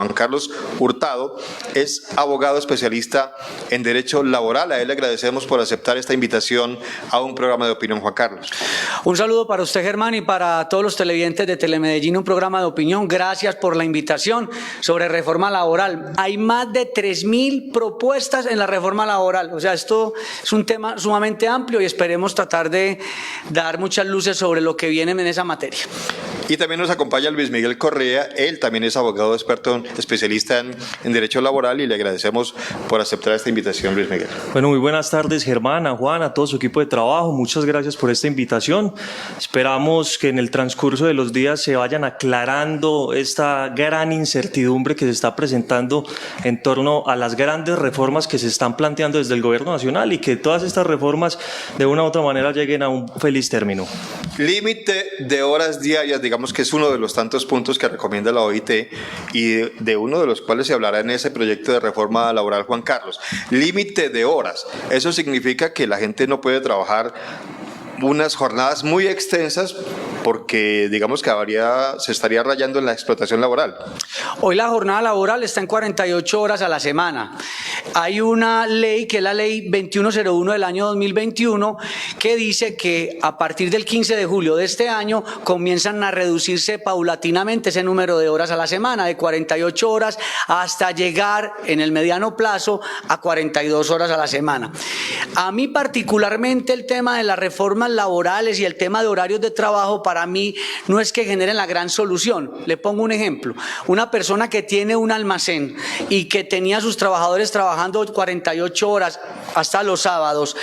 Juan Carlos Hurtado es abogado especialista en Derecho Laboral. A él le agradecemos por aceptar esta invitación a un programa de opinión, Juan Carlos. Un saludo para usted, Germán, y para todos los televidentes de Telemedellín, un programa de opinión. Gracias por la invitación sobre reforma laboral. Hay más de 3.000 propuestas en la reforma laboral. O sea, esto es un tema sumamente amplio y esperemos tratar de dar muchas luces sobre lo que viene en esa materia. Y también nos acompaña Luis Miguel Correa. Él también es abogado experto, especialista en Derecho Laboral, y le agradecemos por aceptar esta invitación, Luis Miguel. Bueno, muy buenas tardes, Germán, a Juan, a todo su equipo de trabajo. Muchas gracias por esta invitación. Esperamos que en el transcurso de los días se vayan aclarando esta gran incertidumbre que se está presentando en torno a las grandes reformas que se están planteando desde el Gobierno Nacional y que todas estas reformas de una u otra manera lleguen a un feliz término. Límite de horas diarias, digamos que es uno de los tantos puntos que recomienda la OIT y de uno de los cuales se hablará en ese proyecto de reforma laboral, Juan Carlos. Límite de horas. Eso significa que la gente no puede trabajar unas jornadas muy extensas porque digamos que se estaría rayando en la explotación laboral. Hoy la jornada laboral está en 48 horas a la semana. Hay una ley que es la ley 2101 del año 2021 que dice que a partir del 15 de julio de este año comienzan a reducirse paulatinamente ese número de horas a la semana, de 48 horas hasta llegar en el mediano plazo a 42 horas a la semana. A mí particularmente el tema de las reformas laborales y el tema de horarios de trabajo para mí no es que generen la gran solución. Le pongo un ejemplo. Una persona que tiene un almacén y que tenía a sus trabajadores trabajando 48 horas hasta los sábados,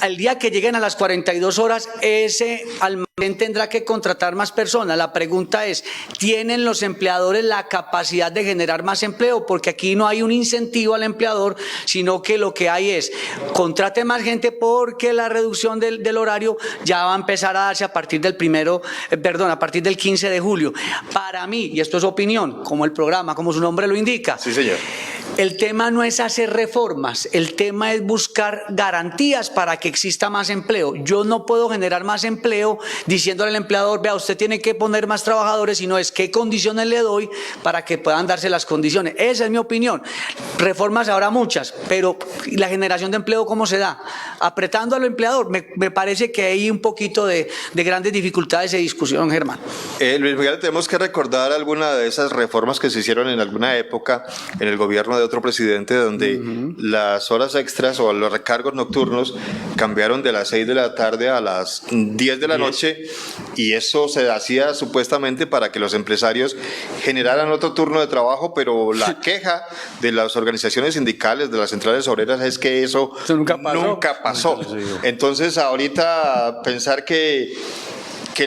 el día que lleguen a las 42 horas, ese almacén tendrá que contratar más personas. La pregunta es, ¿tienen los empleadores la capacidad de generar más empleo? Porque aquí no hay un incentivo al empleador, sino que lo que hay es, contrate más gente porque la reducción del horario ya va a empezar a darse a partir del 15 de julio. Para mí, y esto es opinión, como el programa, como su nombre lo indica. Sí, señor. El tema no es hacer reformas, el tema es buscar garantías para que exista más empleo. Yo no puedo generar más empleo diciéndole al empleador, vea, usted tiene que poner más trabajadores, sino es qué condiciones le doy para que puedan darse las condiciones. Esa es mi opinión. Reformas habrá muchas, pero la generación de empleo, ¿cómo se da? Apretando al empleador. Me parece que hay un poquito de grandes dificultades de discusión, Germán. Luis Miguel, tenemos que recordar alguna de esas reformas que se hicieron en alguna época en el gobierno de otro presidente, donde las horas extras o los recargos nocturnos cambiaron de las 6 de la tarde a las 10 de la noche, y eso se hacía supuestamente para que los empresarios generaran otro turno de trabajo, pero la queja de las organizaciones sindicales, de las centrales obreras, es que eso nunca pasó. Entonces ahorita pensar que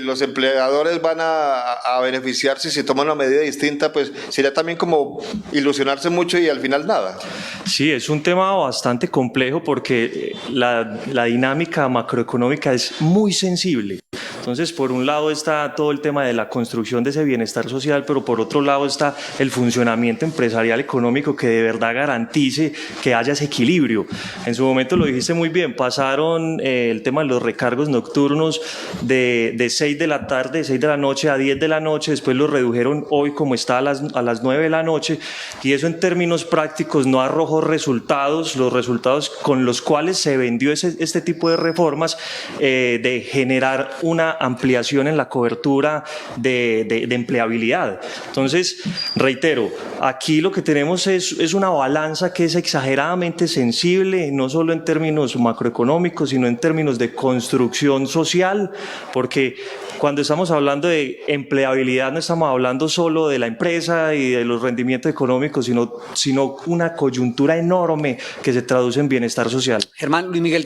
los empleadores van a beneficiarse si toman una medida distinta, pues sería también como ilusionarse mucho y al final nada. Sí, es un tema bastante complejo porque la dinámica macroeconómica es muy sensible. Entonces, por un lado está todo el tema de la construcción de ese bienestar social, pero por otro lado está el funcionamiento empresarial económico que de verdad garantice que haya ese equilibrio. En su momento lo dijiste muy bien, pasaron el tema de los recargos nocturnos de 6 de la tarde, 6 de la noche a 10 de la noche, después lo redujeron hoy como está a las 9 de la noche, y eso en términos prácticos no arrojó resultados, los resultados con los cuales se vendió este tipo de reformas, de generar una ampliación en la cobertura de empleabilidad. Entonces, reitero, aquí lo que tenemos es una balanza que es exageradamente sensible, no solo en términos macroeconómicos, sino en términos de construcción social, porque cuando estamos hablando de empleabilidad no estamos hablando solo de la empresa y de los rendimientos económicos, sino una coyuntura enorme que se traduce en bienestar social. Germán, el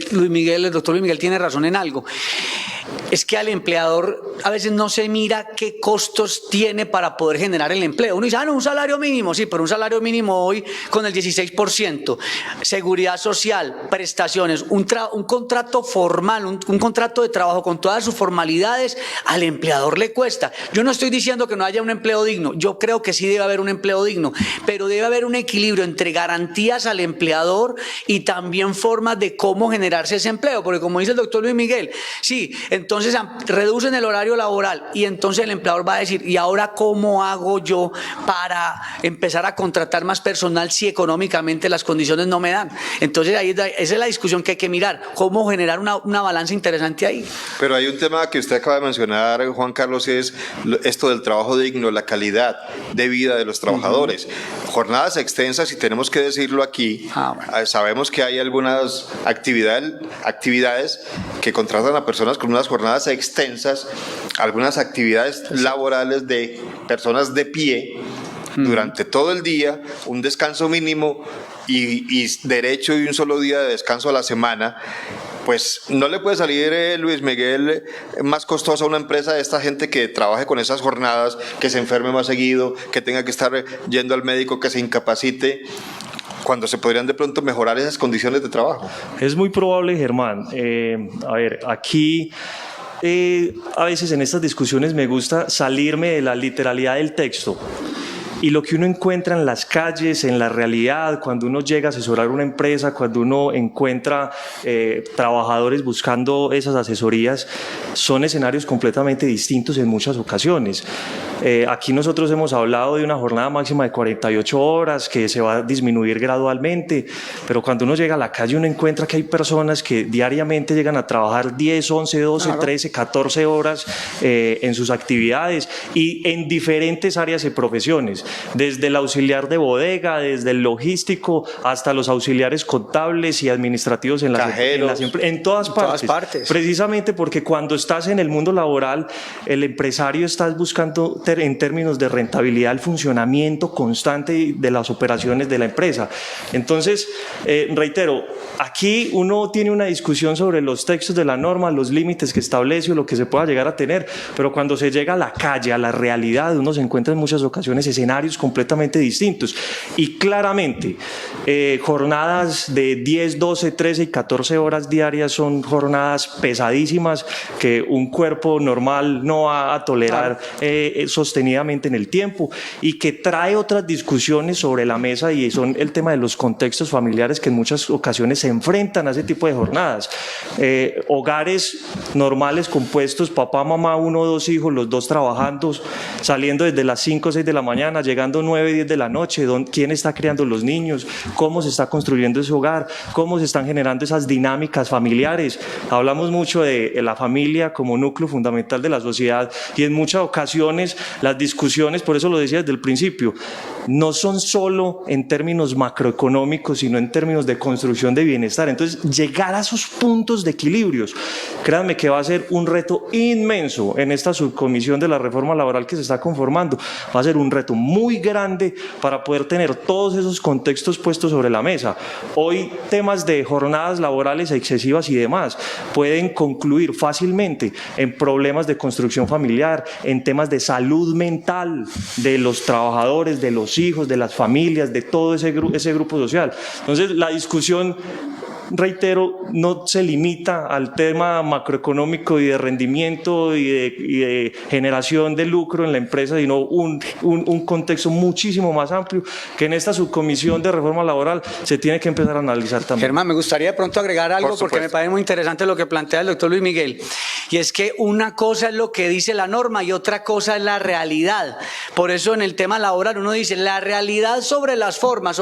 doctor Luis Miguel tiene razón en algo. Es que al empleador a veces no se mira qué costos tiene para poder generar el empleo. Uno dice, no, un salario mínimo, sí, pero un salario mínimo hoy con el 16%, seguridad social, prestaciones, un contrato formal, un contrato de trabajo con todas sus formalidades, al empleador le cuesta. Yo no estoy diciendo que no haya un empleo digno, yo creo que sí debe haber un empleo digno, pero debe haber un equilibrio entre garantías al empleador y también formas de cómo generarse ese empleo, porque como dice el doctor Luis Miguel, sí, Entonces reducen el horario laboral y entonces el empleador va a decir, ¿y ahora cómo hago yo para empezar a contratar más personal si económicamente las condiciones no me dan? Entonces esa es la discusión que hay que mirar, cómo generar una balanza interesante ahí. Pero hay un tema que usted acaba de mencionar, Juan Carlos, y es esto del trabajo digno, la calidad de vida de los trabajadores. Jornadas extensas, y tenemos que decirlo aquí, sabemos que hay algunas actividades que contratan a personas con unas jornadas extensas, algunas actividades laborales de personas de pie durante todo el día, un descanso mínimo y derecho y un solo día de descanso a la semana. Pues no le puede salir, Luis Miguel, más costosa a una empresa de esta gente que trabaje con esas jornadas, que se enferme más seguido, que tenga que estar yendo al médico, que se incapacite, cuando se podrían de pronto mejorar esas condiciones de trabajo. Es muy probable, Germán. A ver, aquí a veces en estas discusiones me gusta salirme de la literalidad del texto. Y lo que uno encuentra en las calles, en la realidad, cuando uno llega a asesorar una empresa, cuando uno encuentra trabajadores buscando esas asesorías, son escenarios completamente distintos en muchas ocasiones. Aquí nosotros hemos hablado de una jornada máxima de 48 horas que se va a disminuir gradualmente, pero cuando uno llega a la calle uno encuentra que hay personas que diariamente llegan a trabajar 10, 11, 12, 13, 14 horas en sus actividades y en diferentes áreas y profesiones. Desde el auxiliar de bodega, desde el logístico, hasta los auxiliares contables y administrativos en todas partes. Precisamente porque cuando estás en el mundo laboral, el empresario está buscando en términos de rentabilidad el funcionamiento constante de las operaciones de la empresa. Entonces, reitero, aquí uno tiene una discusión sobre los textos de la norma, los límites que establece o lo que se pueda llegar a tener, pero cuando se llega a la calle, a la realidad, uno se encuentra en muchas ocasiones escenarios completamente distintos y claramente jornadas de 10, 12, 13 y 14 horas diarias son jornadas pesadísimas que un cuerpo normal no va a tolerar sostenidamente en el tiempo y que trae otras discusiones sobre la mesa y son el tema de los contextos familiares que en muchas ocasiones se enfrentan a ese tipo de jornadas. Hogares normales compuestos, papá, mamá, 1 o 2 hijos, los dos trabajando, saliendo desde las 5 o 6 de la mañana, llegando 9, 10 de la noche, quién está criando los niños, cómo se está construyendo ese hogar, cómo se están generando esas dinámicas familiares. Hablamos mucho de la familia como núcleo fundamental de la sociedad y en muchas ocasiones las discusiones, por eso lo decía desde el principio, no son solo en términos macroeconómicos, sino en términos de construcción de bienestar. Entonces, llegar a esos puntos de equilibrios, créanme que va a ser un reto inmenso en esta subcomisión de la reforma laboral que se está conformando. Va a ser un reto muy grande para poder tener todos esos contextos puestos sobre la mesa. Hoy temas de jornadas laborales excesivas y demás pueden concluir fácilmente en problemas de construcción familiar, en temas de salud mental de los trabajadores, de los hijos, de las familias, de todo ese grupo social. Entonces la discusión, reitero, no se limita al tema macroeconómico y de rendimiento y de generación de lucro en la empresa, sino un contexto muchísimo más amplio que en esta subcomisión de reforma laboral se tiene que empezar a analizar también. Germán, me gustaría de pronto agregar algo porque me parece muy interesante lo que plantea el doctor Luis Miguel, y es que una cosa es lo que dice la norma y otra cosa es la realidad. Por eso en el tema laboral uno dice la realidad sobre las formas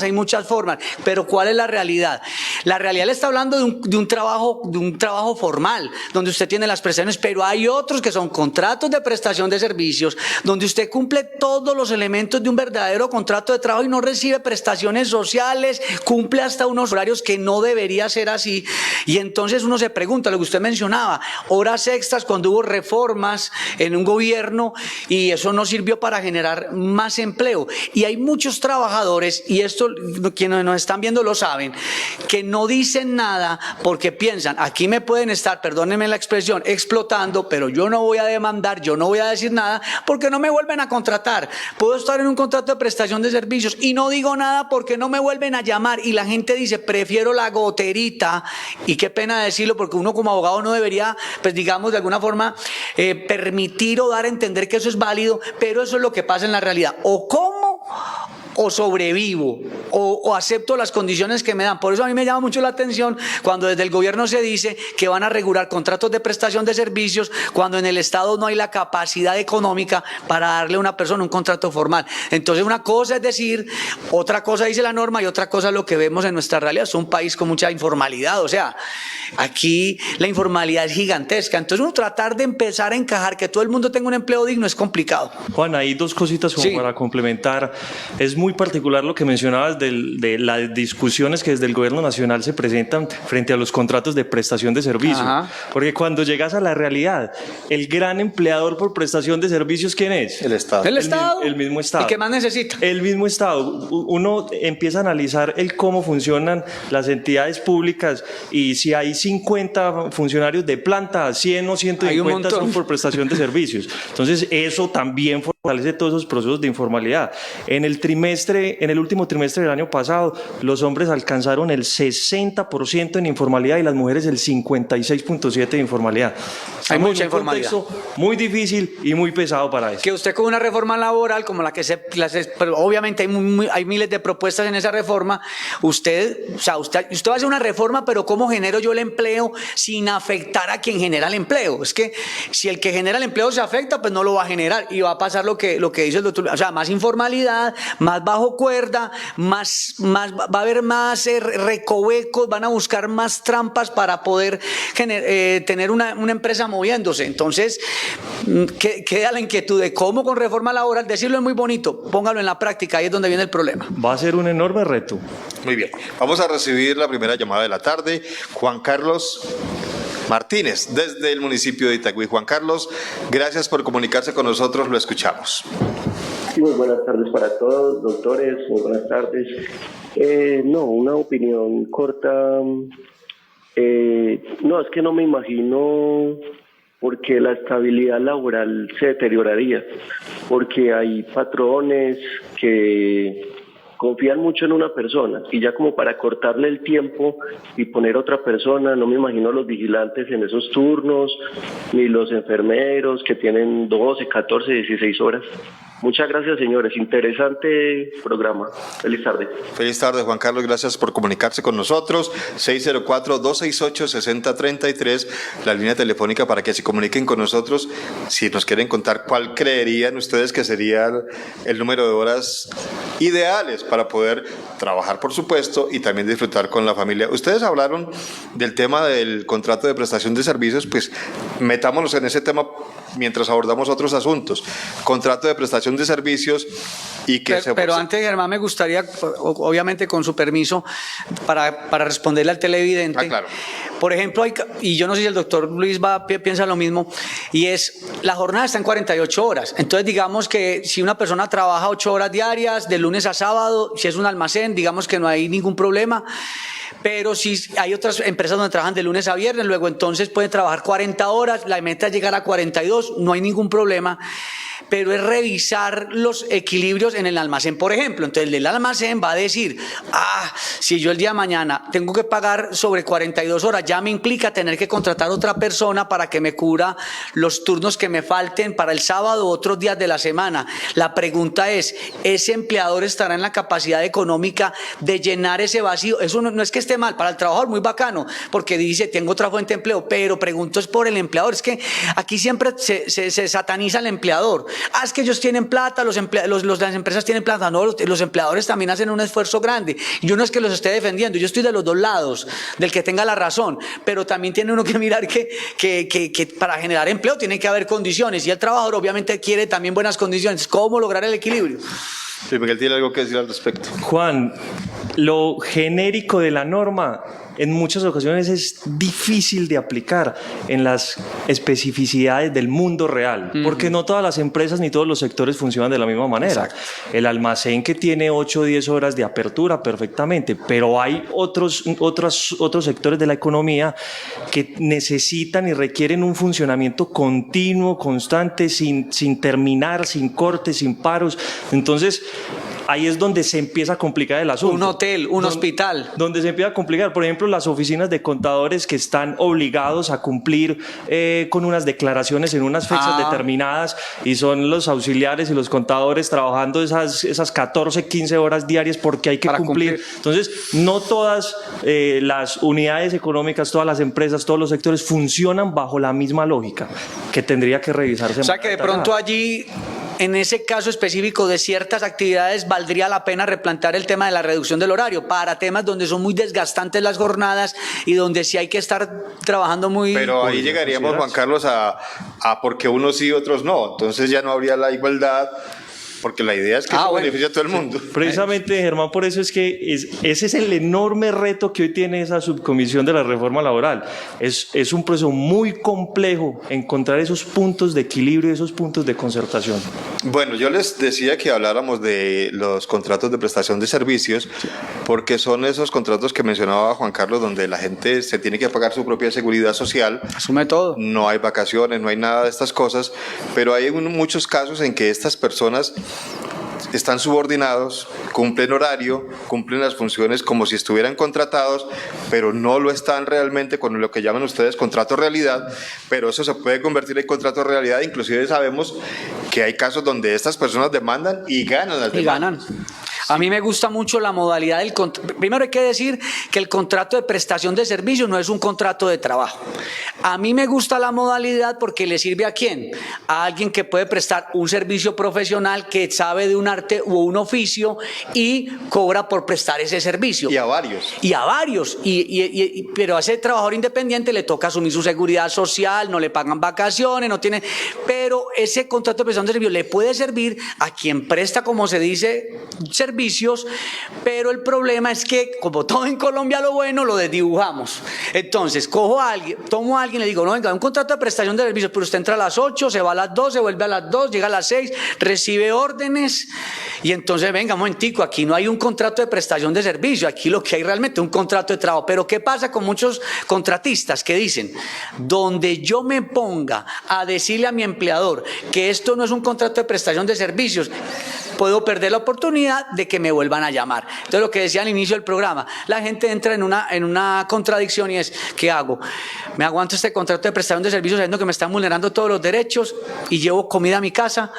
hay muchas formas, pero ¿cuál es la realidad? La realidad le está hablando de un trabajo formal, donde usted tiene las prestaciones, pero hay otros que son contratos de prestación de servicios, donde usted cumple todos los elementos de un verdadero contrato de trabajo y no recibe prestaciones sociales, cumple hasta unos horarios que no debería ser así. Y entonces uno se pregunta, lo que usted mencionaba, horas extras cuando hubo reformas en un gobierno y eso no sirvió para generar más empleo. Y hay muchos trabajadores, y esto quienes nos están viendo lo saben, que no dicen nada porque piensan, aquí me pueden estar, perdónenme la expresión, explotando, pero yo no voy a demandar, yo no voy a decir nada porque no me vuelven a contratar. Puedo estar en un contrato de prestación de servicios y no digo nada porque no me vuelven a llamar, y la gente dice, prefiero la goterita, y qué pena decirlo porque uno como abogado no debería, pues digamos de alguna forma, permitir o dar a entender que eso es válido, pero eso es lo que pasa en la realidad. O o sobrevivo o acepto las condiciones que me dan. Por eso a mí me llama mucho la atención cuando desde el gobierno se dice que van a regular contratos de prestación de servicios cuando en el Estado no hay la capacidad económica para darle a una persona un contrato formal. Entonces una cosa es decir, otra cosa dice la norma y otra cosa es lo que vemos en nuestra realidad. Es un país con mucha informalidad, o sea, aquí la informalidad es gigantesca. Entonces uno tratar de empezar a encajar que todo el mundo tenga un empleo digno es complicado. Juan, hay dos cositas como para complementar. Es muy particular lo que mencionabas de las discusiones que desde el gobierno nacional se presentan frente a los contratos de prestación de servicio. Porque cuando llegas a la realidad, el gran empleador por prestación de servicios, ¿quién es? El Estado. El Estado. El mismo Estado. ¿Y qué más necesita? El mismo Estado. Uno empieza a analizar cómo funcionan las entidades públicas y si hay 50 funcionarios de planta, 100 o 150 son por prestación de servicios. Entonces, eso también fortalece todos esos procesos de informalidad. En el último trimestre del año pasado, los hombres alcanzaron el 60% en informalidad y las mujeres el 56.7% de informalidad. Hay mucha informalidad. Un contexto muy difícil y muy pesado para eso. Que usted con una reforma laboral como la que pero obviamente hay miles de propuestas en esa reforma, usted va a hacer una reforma, pero ¿cómo genero yo el empleo sin afectar a quien genera el empleo? Es que si el que genera el empleo se afecta, pues no lo va a generar y va a pasar lo que dice el doctor, o sea, más informalidad, más bajo cuerda, va a haber más recovecos, van a buscar más trampas para poder tener una empresa moviéndose. Entonces, queda la inquietud de cómo con reforma laboral, decirlo es muy bonito, póngalo en la práctica, ahí es donde viene el problema. Va a ser un enorme reto. Muy bien, vamos a recibir la primera llamada de la tarde. Juan Carlos Martínez, desde el municipio de Itagüí. Juan Carlos, gracias por comunicarse con nosotros, lo escuchamos. Sí, muy buenas tardes para todos, doctores, muy buenas tardes. Una opinión corta. Es que no me imagino porque la estabilidad laboral se deterioraría, porque hay patrones que confían mucho en una persona y ya como para cortarle el tiempo y poner otra persona, no me imagino los vigilantes en esos turnos, ni los enfermeros que tienen 12, 14, 16 horas. Muchas gracias, señores. Interesante programa. Feliz tarde. Feliz tarde, Juan Carlos. Gracias por comunicarse con nosotros. 604-268-6033, la línea telefónica para que se comuniquen con nosotros. Si nos quieren contar cuál creerían ustedes que sería el número de horas ideales para poder trabajar, por supuesto, y también disfrutar con la familia. Ustedes hablaron del tema del contrato de prestación de servicios, pues metámonos en ese tema mientras abordamos otros asuntos. Contrato de prestación de servicios y que pero antes, Germán, me gustaría, obviamente con su permiso, para responderle al televidente. Claro. Por ejemplo, y yo no sé si el doctor Luis piensa lo mismo, y es, la jornada está en 48 horas. Entonces, digamos que si una persona trabaja 8 horas diarias, de lunes a sábado, si es un almacén, digamos que no hay ningún problema. Pero si hay otras empresas donde trabajan de lunes a viernes, luego entonces pueden trabajar 40 horas, la meta es llegar a 42, no hay ningún problema. Pero es revisar los equilibrios en el almacén, por ejemplo. Entonces el del almacén va a decir, si yo el día de mañana tengo que pagar sobre 42 horas, ya me implica tener que contratar otra persona para que me cubra los turnos que me falten para el sábado u otros días de la semana. La pregunta es, ¿ese empleador estará en la capacidad económica de llenar ese vacío? Eso no es que esté mal, para el trabajador muy bacano, porque dice, tengo otra fuente de empleo, pero pregunto es por el empleador. Es que aquí siempre se sataniza al empleador. Es que ellos tienen plata, las empresas tienen plata. No, los empleadores también hacen un esfuerzo grande. Yo no es que los esté defendiendo, yo estoy de los dos lados, del que tenga la razón, pero también tiene uno que mirar que para generar empleo tiene que haber condiciones, y el trabajador obviamente quiere también buenas condiciones. ¿Cómo lograr el equilibrio? Sí, Miguel tiene algo que decir al respecto. Juan, lo genérico de la norma en muchas ocasiones es difícil de aplicar en las especificidades del mundo real, porque no todas las empresas ni todos los sectores funcionan de la misma manera. Exacto. El almacén que tiene 8 o 10 horas de apertura, perfectamente, pero hay otros sectores de la economía que necesitan y requieren un funcionamiento continuo, constante, sin terminar, sin cortes, sin paros. Entonces, ahí es donde se empieza a complicar el asunto. Un hotel, un hospital. Donde se empieza a complicar, por ejemplo, las oficinas de contadores que están obligados a cumplir con unas declaraciones en unas fechas determinadas, y son los auxiliares y los contadores trabajando esas 14, 15 horas diarias porque hay que cumplir. Entonces, no todas las unidades económicas, todas las empresas, todos los sectores funcionan bajo la misma lógica, que tendría que revisarse. O sea que de pronto allí, en ese caso específico de ciertas actividades, valdría la pena replantear el tema de la reducción del horario para temas donde son muy desgastantes las jornadas y donde sí hay que estar trabajando muy... Pero ahí llegaríamos, Juan Carlos, a porque unos sí y otros no. Entonces ya no habría la igualdad, porque la idea es que eso beneficie a todo el mundo. Precisamente, Germán, por eso es que ese es el enorme reto que hoy tiene esa subcomisión de la reforma laboral. Es un proceso muy complejo encontrar esos puntos de equilibrio, esos puntos de concertación. Bueno, yo les decía que habláramos de los contratos de prestación de servicios, porque son esos contratos que mencionaba Juan Carlos, donde la gente se tiene que pagar su propia seguridad social. Asume todo. No hay vacaciones, no hay nada de estas cosas, pero hay muchos casos en que estas personas están subordinados, cumplen horario, cumplen las funciones como si estuvieran contratados, pero no lo están realmente con lo que llaman ustedes contrato realidad, pero eso se puede convertir en contrato realidad. Inclusive sabemos que hay casos donde estas personas demandan y ganan. Y ganan. A mí me gusta mucho la modalidad del contrato. Primero hay que decir que el contrato de prestación de servicios no es un contrato de trabajo. A mí me gusta la modalidad porque le sirve ¿a quién? A alguien que puede prestar un servicio profesional, que sabe de un arte o un oficio y cobra por prestar ese servicio. Y a varios. Y a varios. Pero a ese trabajador independiente le toca asumir su seguridad social, no le pagan vacaciones, no tiene... Pero ese contrato de prestación de servicios le puede servir a quien presta, como se dice, servicios, pero el problema es que, como todo en Colombia, lo bueno lo desdibujamos. Entonces, tomo a alguien y le digo, no, venga, un contrato de prestación de servicios, pero usted entra a las 8, se va a las 12, vuelve a las 2, llega a las 6, recibe órdenes, y entonces, venga, un momentico, aquí no hay un contrato de prestación de servicio, aquí lo que hay realmente es un contrato de trabajo. Pero ¿qué pasa con muchos contratistas que dicen, donde yo me ponga a decirle a mi empleador que esto no es un contrato de prestación de servicios, puedo perder la oportunidad de que me vuelvan a llamar? Entonces, lo que decía al inicio del programa, la gente entra en una contradicción, y es, ¿qué hago? ¿Me aguanto este contrato de prestación de servicios sabiendo que me están vulnerando todos los derechos y llevo comida a mi casa?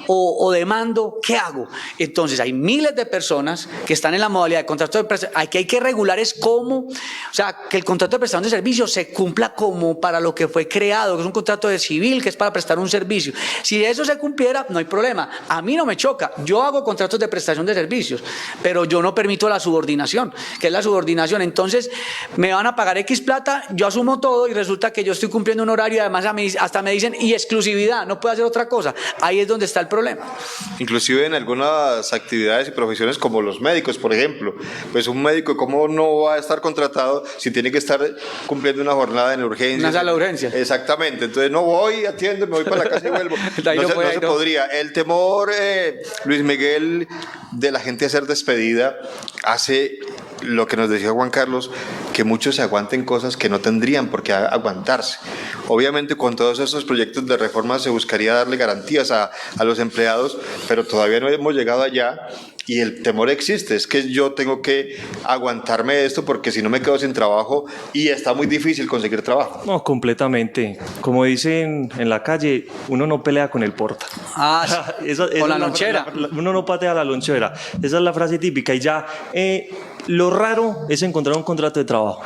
O demando, ¿qué hago? Entonces hay miles de personas que están en la modalidad de contrato de prestación. Aquí hay que regular es cómo, o sea, que el contrato de prestación de servicio se cumpla como para lo que fue creado, que es un contrato de civil, que es para prestar un servicio. Si eso se cumpliera, no hay problema. A mí no me choca. Yo hago contratos de prestación de servicios, pero yo no permito la subordinación, que es la subordinación. Entonces, me van a pagar X plata, yo asumo todo y resulta que yo estoy cumpliendo un horario y además hasta me dicen, y exclusividad, no puedo hacer otra cosa. Ahí es donde está el problema. Inclusive en algunas actividades y profesiones como los médicos, por ejemplo, pues un médico, ¿cómo no va a estar contratado si tiene que estar cumpliendo una jornada en urgencia? Una sala de urgencia. Exactamente, entonces no voy, atiendo, me voy para la casa y vuelvo. No se podría. El temor, Luis Miguel, de la gente a ser despedida hace lo que nos decía Juan Carlos, que muchos se aguanten cosas que no tendrían por qué aguantarse. Obviamente con todos estos proyectos de reforma se buscaría darle garantías a los empleados, pero todavía no hemos llegado allá y el temor existe, es que yo tengo que aguantarme esto porque si no me quedo sin trabajo y está muy difícil conseguir trabajo. No, completamente. Como dicen en la calle, uno no pelea con el porta. Esa con la lonchera. Uno no patea la lonchera. Esa es la frase típica y ya... lo raro es encontrar un contrato de trabajo,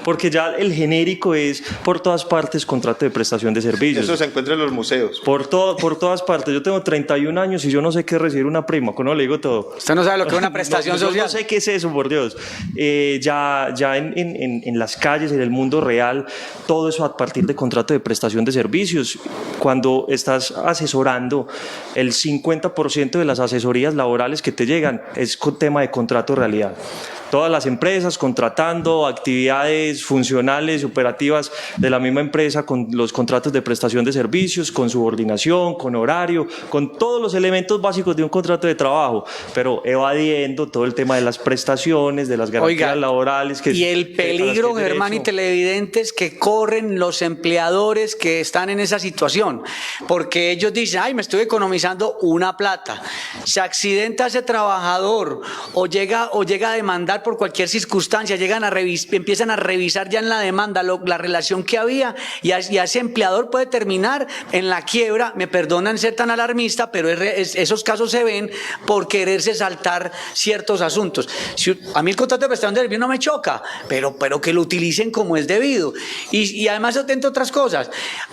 porque ya el genérico es por todas partes contrato de prestación de servicios. Eso se encuentra en los museos. Por todas partes. Yo tengo 31 años y yo no sé qué es recibir una prima, con no le digo todo. Usted no sabe lo que es una prestación social. Yo no sé qué es eso, por Dios. Ya en las calles, en el mundo real, todo eso a partir de contrato de prestación de servicios. Cuando estás asesorando, el 50% de las asesorías laborales que te llegan es con tema de contrato realidad. todas las empresas contratando actividades funcionales y operativas de la misma empresa con los contratos de prestación de servicios, con subordinación, con horario, con todos los elementos básicos de un contrato de trabajo, pero evadiendo todo el tema de las prestaciones, de las garantías laborales. Y el peligro, Germán y televidentes, que corren los empleadores que están en esa situación, porque ellos dicen, ay, me estoy economizando una plata. Se accidenta ese trabajador o llega a demandar por cualquier circunstancia, empiezan a revisar ya en la demanda la relación que había y ese empleador puede terminar en la quiebra. Me perdonan ser tan alarmista, pero esos casos se ven por quererse saltar ciertos asuntos. A mí el contrato de prestación de servicio no me choca, pero que lo utilicen como es debido. Y además atento a otras cosas.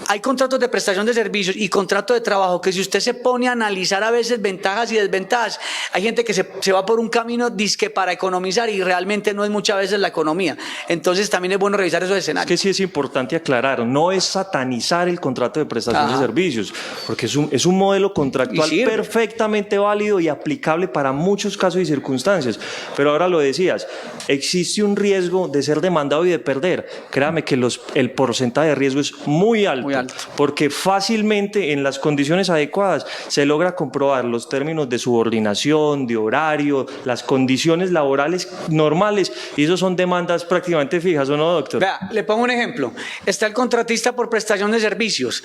Hay contratos de prestación de servicios y contrato de trabajo que si usted se pone a analizar a veces ventajas y desventajas, hay gente que se va por un camino disque para economizar y realmente no es muchas veces la economía. Entonces también es bueno revisar esos escenarios. Es que sí es importante aclarar, no es satanizar el contrato de prestación de servicios, porque es un modelo contractual perfectamente válido y aplicable para muchos casos y circunstancias. Pero ahora lo decías, existe un riesgo de ser demandado y de perder. Créame que el porcentaje de riesgo es muy alto, porque fácilmente en las condiciones adecuadas se logra comprobar los términos de subordinación, de horario, las condiciones laborales normales, y eso son demandas prácticamente fijas, ¿o no, doctor? Vea, le pongo un ejemplo. Está el contratista por prestación de servicios.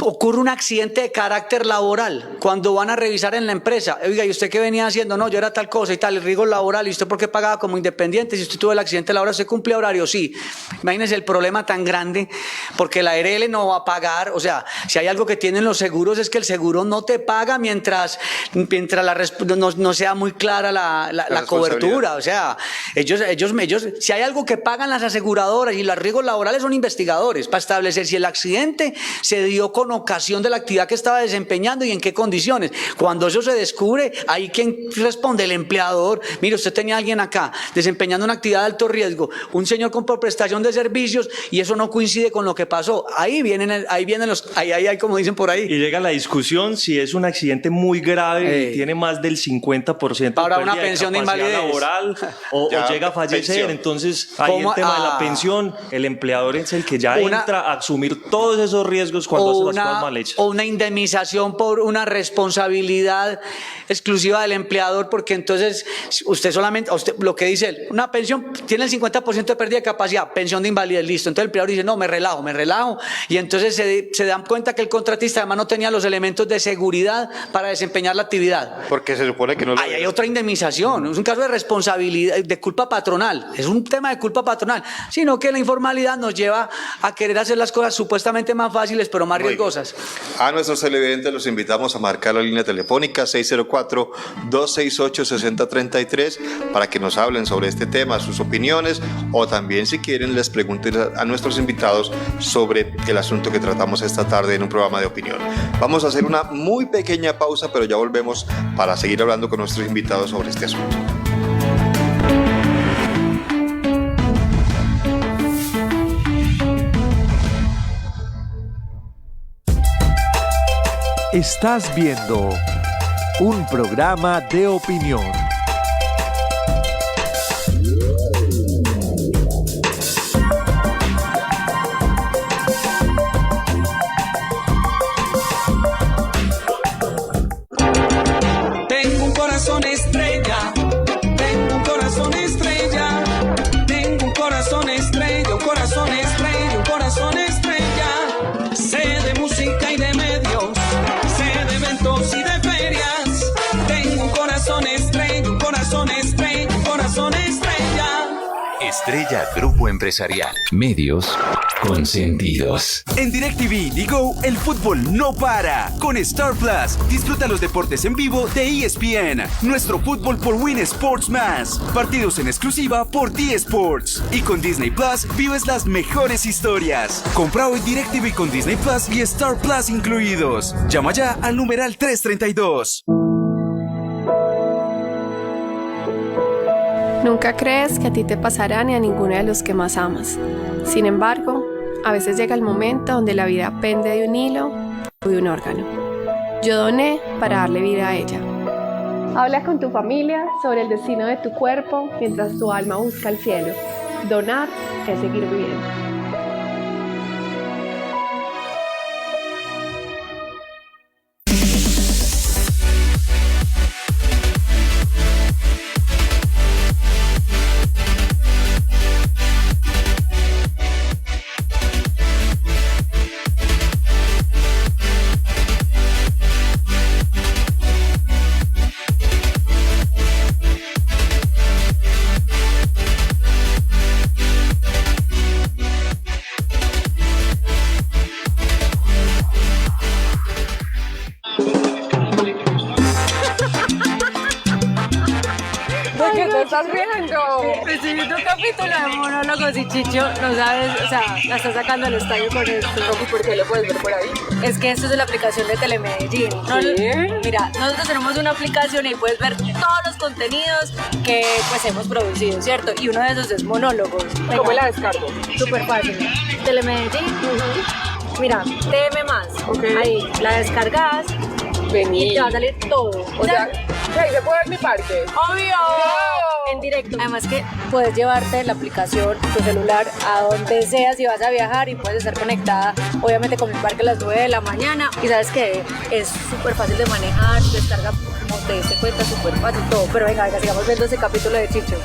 Ocurre un accidente de carácter laboral cuando van a revisar en la empresa. Oiga, ¿y usted qué venía haciendo? No, yo era tal cosa y tal, el riesgo laboral. ¿Y usted por qué pagaba como independiente? Si usted tuvo el accidente laboral, ¿usted cumple horario? Sí. Imagínese el problema tan grande, porque la ARL no va a pagar. O sea, si hay algo que tienen los seguros es que el seguro no te paga mientras no sea muy clara la cobertura. O sea, ellos, si hay algo que pagan las aseguradoras y los riesgos laborales son investigadores para establecer si el accidente se dio con ocasión de la actividad que estaba desempeñando y en qué condiciones. Cuando eso se descubre, ahí ¿quién responde? El empleador. Mire, usted tenía a alguien acá desempeñando una actividad de alto riesgo, un señor con prestación de servicios y eso no coincide con lo que pasó. Ahí vienen como dicen por ahí. Y llega la discusión si es un accidente muy grave y tiene más del 50% para una pensión de invalidez laboral o llega a fallecer. Pensión. Entonces, ahí el tema de la pensión, el empleador es el que ya entra a asumir todos esos riesgos cuando hace las cosas mal hechas. O una indemnización por una responsabilidad exclusiva del empleador, porque entonces usted lo que dice él, una pensión tiene el 50% de pérdida de capacidad, pensión de invalidez, listo. Entonces el empleador dice, no, me relajo. Y entonces se dan cuenta que el contratista además no tenía los elementos de seguridad para desempeñar la actividad. Porque se supone que no lo... Ahí hay otra indemnización, es un caso de responsabilidad, de culpa patronal, es un tema de culpa patronal, sino que la informalidad nos lleva a querer hacer las cosas supuestamente más fáciles, pero más riesgosas. A nuestros televidentes los invitamos a marcar la línea telefónica 604-268-6033 para que nos hablen sobre este tema, sus opiniones, o también si quieren les pregunten a nuestros invitados sobre el asunto que tratamos esta tarde en un programa de opinión. Vamos a hacer una muy pequeña pausa, pero ya volvemos para seguir hablando con nuestros invitados sobre este asunto. Estás viendo un programa de opinión. Tengo un corazón estrella, tengo un corazón estrella, tengo un corazón estrella, un corazón estrella, un corazón estrella. Sé de música y de medios, sé de eventos y de ferias. Tengo un corazón estrella, un corazón estrella, un corazón estrella. Estrella Grupo Empresarial. Medios consentidos. En DirecTV Digo, el fútbol no para. Con Star Plus, disfruta los deportes en vivo de ESPN. Nuestro fútbol por Win Sports Más. Partidos en exclusiva por D-Sports. Y con Disney Plus, vives las mejores historias. Compra hoy DirecTV con Disney Plus y Star Plus incluidos. Llama ya al numeral 332. Nunca crees que a ti te pasará ni a ninguno de los que más amas. Sin embargo, a veces llega el momento donde la vida pende de un hilo o de un órgano. Yo doné para darle vida a ella. Habla con tu familia sobre el destino de tu cuerpo mientras tu alma busca el cielo. Donar es seguir viviendo. estás viendo? Estoy viendo un capítulo de monólogos y Chicho no sabes, o sea, la está sacando al estadio con esto. ¿Y por qué lo puedes ver por ahí? Es que esto es de la aplicación de Telemedellín. Mira, nosotros tenemos una aplicación y puedes ver todos los contenidos que pues hemos producido, ¿cierto? Y uno de esos es monólogos. Venga. ¿Cómo la descargo? Súper fácil. Telemedellín. Mira, TM+. Ahí la descargas. Vení. Y te va a salir todo. O sea, ahí se puede ver mi parque. ¡Obvio! No. En directo. Además que puedes llevarte la aplicación, tu celular, a donde sea si vas a viajar y puedes estar conectada, obviamente, con mi parque a las 9 de la mañana. Y sabes que es súper fácil de manejar, descarga, como te diste cuenta, súper fácil todo. Pero venga, sigamos viendo ese capítulo de Chicho.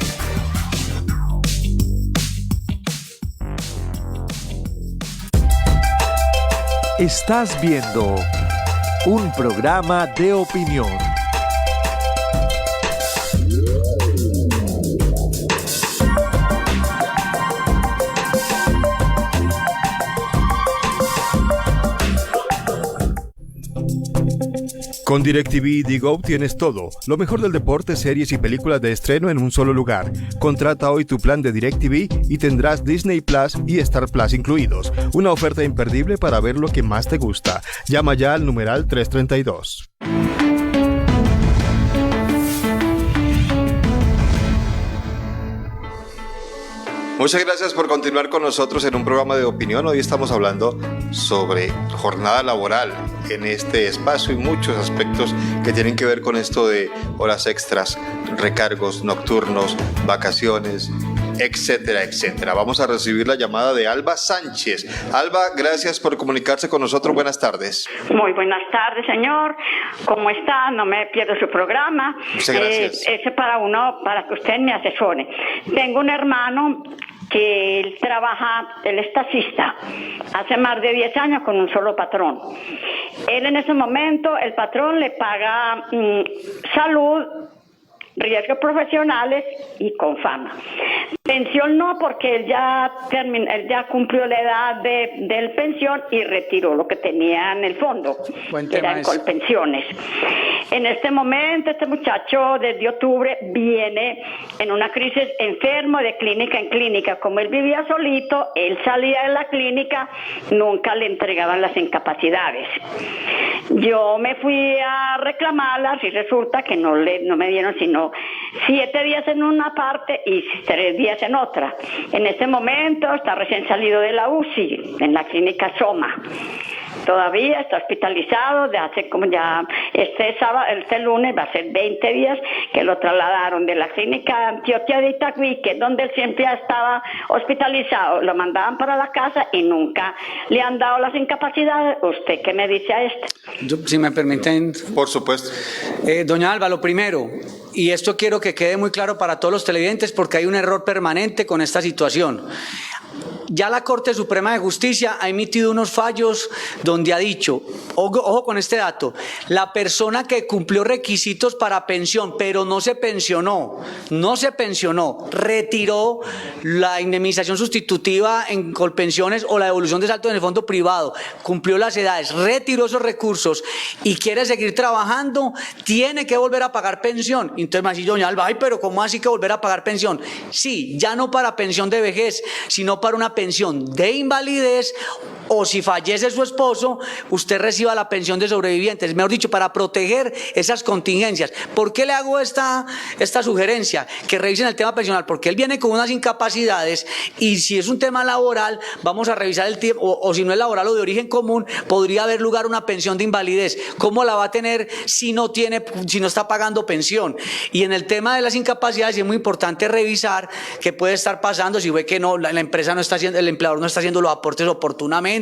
Estás viendo un programa de opinión. Con DirecTV y Digo tienes todo, lo mejor del deporte, series y películas de estreno en un solo lugar. Contrata hoy tu plan de DirecTV y tendrás Disney Plus y Star Plus incluidos. Una oferta imperdible para ver lo que más te gusta. Llama ya al numeral 332. Muchas gracias por continuar con nosotros en un programa de opinión. Hoy estamos hablando sobre jornada laboral en este espacio y muchos aspectos que tienen que ver con esto de horas extras, recargos nocturnos, vacaciones, etcétera, etcétera. Vamos a recibir la llamada de Alba Sánchez. Alba, gracias por comunicarse con nosotros. Buenas tardes. Muy buenas tardes, señor. ¿Cómo está? No me pierdo su programa. Muchas gracias. Ese para que usted me asesore. Tengo un hermano que él es taxista, hace más de 10 años con un solo patrón. Él en ese momento, el patrón le paga salud, riesgos profesionales y con fama. Pensión no, porque él ya cumplió la edad del pensión y retiró lo que tenía en el fondo, que eran colpensiones. En este momento, este muchacho desde octubre viene en una crisis enfermo de clínica en clínica. Como él vivía solito, él salía de la clínica, nunca le entregaban las incapacidades. Yo me fui a reclamarlas y resulta que no me dieron sino 7 días en una parte y 3 días en otra. En este momento está recién salido de la UCI, en la clínica Soma. Todavía está hospitalizado de hace como ya este lunes va a ser 20 días que lo trasladaron de la clínica Antioquia de Itagüí, que es donde él siempre estaba hospitalizado. Lo mandaban para la casa y nunca le han dado las incapacidades. ¿Usted qué me dice a esto? Si me permiten. Por supuesto. Doña Alba, lo primero, y esto quiero que quede muy claro para todos los televidentes porque hay un error permanente con esta situación. Ya la Corte Suprema de Justicia ha emitido unos fallos donde ha dicho, ojo con este dato, la persona que cumplió requisitos para pensión, pero no se pensionó, retiró la indemnización sustitutiva en colpensiones o la devolución de salto en el fondo privado, cumplió las edades, retiró esos recursos y quiere seguir trabajando, tiene que volver a pagar pensión. Entonces me dice doña Alba, pero ¿cómo así que volver a pagar pensión? Sí, ya no para pensión de vejez, sino para una pensión de invalidez, o si fallece su esposo, usted reciba la pensión de sobrevivientes. Mejor dicho, para proteger esas contingencias. ¿Por qué le hago esta sugerencia? Que revisen el tema pensional, porque él viene con unas incapacidades y si es un tema laboral, vamos a revisar el tiempo, o si no es laboral o de origen común, podría haber lugar una pensión de invalidez. ¿Cómo la va a tener si no está pagando pensión? Y en el tema de las incapacidades es muy importante revisar qué puede estar pasando si ve que no, la empresa no está haciendo, el empleador no está haciendo los aportes oportunamente.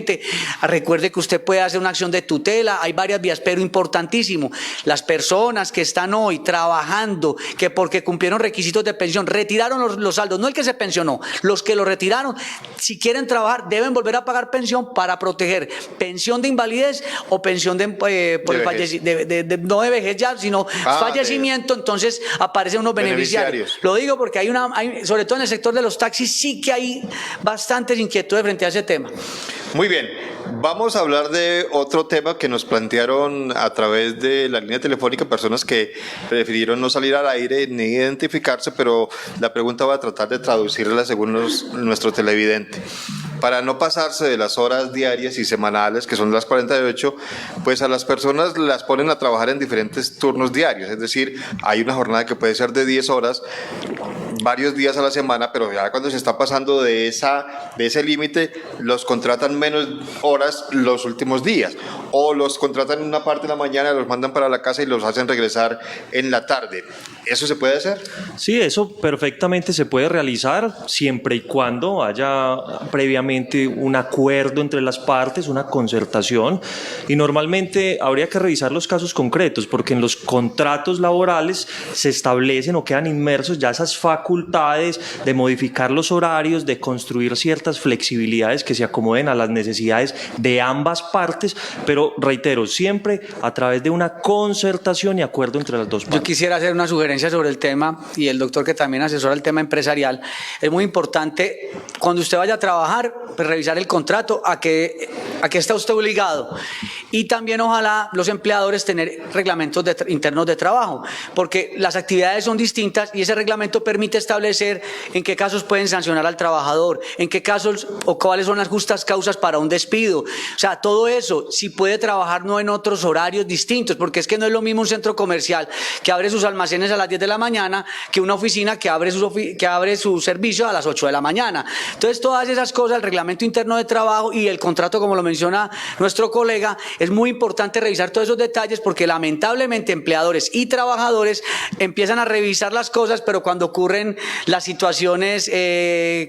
Recuerde que usted puede hacer una acción de tutela, hay varias vías, pero importantísimo, las personas que están hoy trabajando, que porque cumplieron requisitos de pensión, retiraron los saldos, no el que se pensionó, los que lo retiraron, si quieren trabajar, deben volver a pagar pensión para proteger pensión de invalidez o pensión por el no de vejez ya, sino fallecimiento, entonces aparecen unos beneficiarios. Lo digo porque hay sobre todo en el sector de los taxis, sí que hay bastantes inquietudes frente a ese tema. Muy bien, vamos a hablar de otro tema que nos plantearon a través de la línea telefónica, personas que prefirieron no salir al aire ni identificarse, pero la pregunta va a tratar de traducirla según nuestro televidente. Para no pasarse de las horas diarias y semanales, que son las 48, pues a las personas las ponen a trabajar en diferentes turnos diarios, es decir, hay una jornada que puede ser de 10 horas, varios días a la semana, pero ya cuando se está pasando de ese límite, los contratan menos horas los últimos días, o los contratan en una parte de la mañana, los mandan para la casa y los hacen regresar en la tarde. ¿Eso se puede hacer? Sí, eso perfectamente se puede realizar siempre y cuando haya previamente un acuerdo entre las partes, una concertación, y normalmente habría que revisar los casos concretos porque en los contratos laborales se establecen o quedan inmersos ya esas facultades de modificar los horarios, de construir ciertas flexibilidades que se acomoden a las necesidades de ambas partes, pero reitero, siempre a través de una concertación y acuerdo entre las dos partes. Yo quisiera hacer una sugerencia sobre el tema, y el doctor que también asesora el tema empresarial, es muy importante cuando usted vaya a trabajar, pues revisar el contrato, a qué está usted obligado, y también ojalá los empleadores tener reglamentos internos de trabajo, porque las actividades son distintas y ese reglamento permite establecer en qué casos pueden sancionar al trabajador, en qué casos o cuáles son las justas causas para un despido, o sea, todo eso, si puede trabajar no en otros horarios distintos, porque es que no es lo mismo un centro comercial que abre sus almacenes a las 10 de la mañana que una oficina que abre su servicio a las 8 de la mañana. Entonces, todas esas cosas, el reglamento interno de trabajo y el contrato, como lo menciona nuestro colega, es muy importante revisar todos esos detalles porque lamentablemente empleadores y trabajadores empiezan a revisar las cosas, pero cuando ocurren las situaciones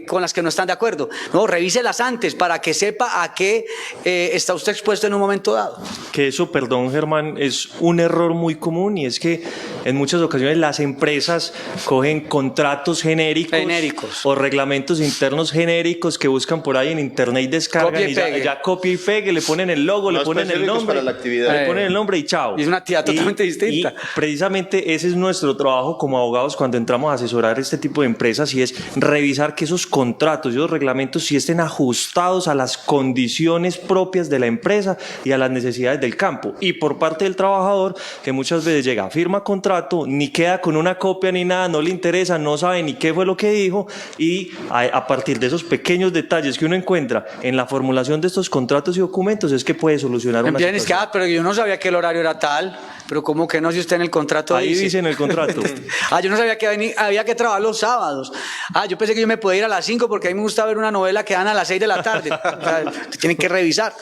con las que no están de acuerdo, no, revíselas antes para que sepa a qué está usted expuesto en un momento dado. Que eso, perdón Germán, es un error muy común y es que en muchas ocasiones las empresas cogen contratos genéricos o reglamentos internos genéricos que buscan por ahí en internet y descargan ya copia y pegue, le ponen el logo, le ponen el nombre, le ponen el nombre y chao. Y es una actividad totalmente distinta. Y precisamente ese es nuestro trabajo como abogados cuando entramos a asesorar este tipo de empresas y es revisar que esos contratos y esos reglamentos sí estén ajustados a las condiciones propias de la empresa y a las necesidades del campo. Y por parte del trabajador, que muchas veces llega, firma contrato, ni queda con una copia ni nada, no le interesa, no sabe ni qué fue lo que dijo y a partir de esos pequeños detalles que uno encuentra en la formulación de estos contratos y documentos es que puede solucionar una situación. Es que, pero yo no sabía que el horario era tal, pero ¿cómo que no si usted en el contrato ahí dice en el contrato? Yo no sabía que había que trabajar los sábados. Yo pensé que yo me podía ir a las 5 porque a mí me gusta ver una novela que dan a las 6 de la tarde. O sea, tienen que revisar.